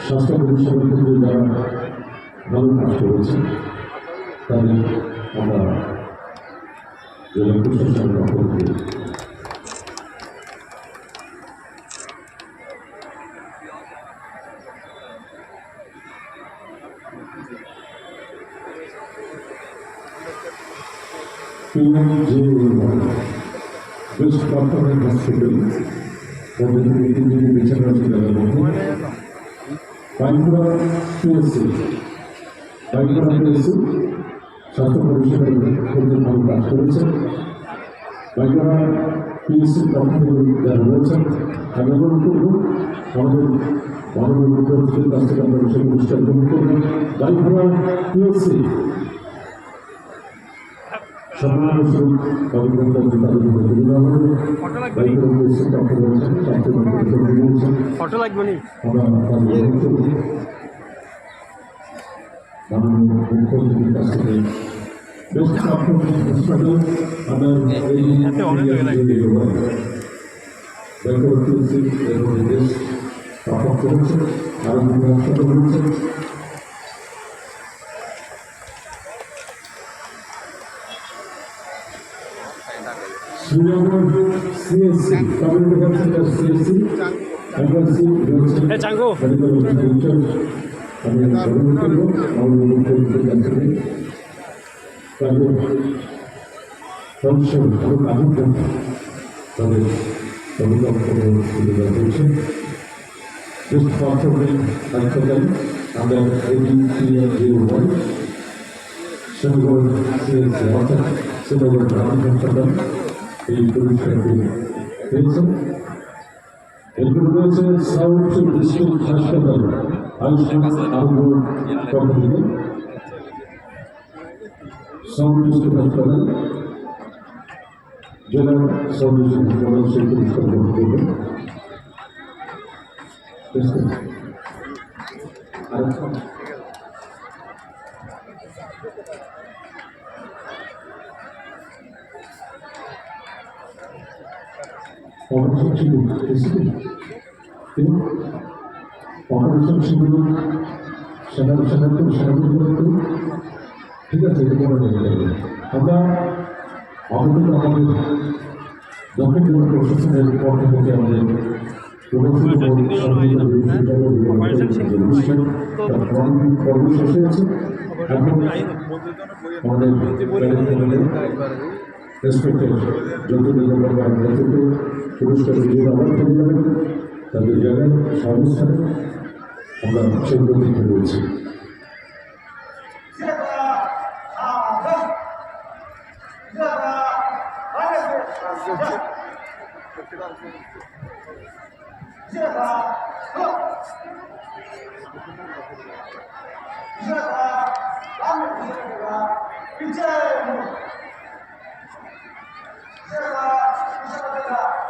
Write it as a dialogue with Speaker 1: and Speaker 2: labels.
Speaker 1: স্বাস্থ্য পরিষেবার ক্ষেত্রে যারা ভালো কাজ করেছে তাদের আমরা জেলা প্রশাসনের পক্ষ থেকে বেস্ট পারফরমেন্স হসপিটাল পদ্ধতি তিনজনকে বেছে নেওয়া ছিল তাদের মধ্যে বাইকুড়া পিএসসি স্বাস্থ্য পরিষেবার ক্ষেত্রে ভালো কাজ করেছেন। বাইকুড়া পিএসসির পক্ষ থেকে যারা রয়েছেন আমি অনুরোধ করব আমাদের মাননীয় মুখ্যমন্ত্রীর কাছ থেকে আমরা সেই পুরস্কার গ্রহণ করব। বাইকুড়া পিএসসি সম্মানস্বরূপ অভিজ্ঞতা তাদের জন্য সুবিধা হবে। বাইকুড়া পিএসসির পক্ষ রয়েছেন স্বাস্থ্য পরিষেবা রয়েছেন আমরা তাদের গ্রহণ করব। মাননীয় মুখ্যমন্ত্রীর কাছ থেকে বেস্ট পারফরমেন্স হসপিটাল আমরা বাইকুড়া পিএসসি এবং দেশ পারফর্ম করেছে আরো হাসপাতাল রয়েছে। Srinagar CSC community health centre CSC MRC রয়েছে মেডিকেল ইনচার্জ আমি অনুরোধ করব মাননীয় মুখ্যমন্ত্রীর কাছ থেকে তাদের পরিষেবা ভালো কাজের জন্য তাদের অভিজ্ঞতা সুবিধা হয়েছে। বেস্ট পারফরমেন্স হাসপাতাল আমরা AD-301 শ্রীনগর সিএসসি অর্থাৎ শ্রীনগর গ্রামীণ হাসপাতাল এই পুরস্কারটি পেয়েছেন। এরপরে রয়েছে সাউথ ডিস্ট্রিক্ট হাসপাতাল আয়ুষ্মান আরোগ্য কর্মসূচি সাউথ ডিস্ট্রিক্ট হাসপাতাল জেলা সাউথ ডিস্ট্রিক্ট হাসপাতাল সেই পুরস্কার গ্রহণ করবেন। অপারেশন শিবির ঠিক আছে আমরা আমাদের দক্ষিণ জেলা প্রশাসনের পক্ষ থেকে আমাদের পর্ব শেষ হয়েছে। এখন আমাদের রেসপেক্টেড জ্যোতির্বিজ্ঞান নেতৃত্বে পুরস্কার বিজয়ী আবার ফেলে যাবেন তাদের জায়গায় সর্বস্থানে আমরা সেই প্রতীক্ষা রয়েছি।
Speaker 2: Vice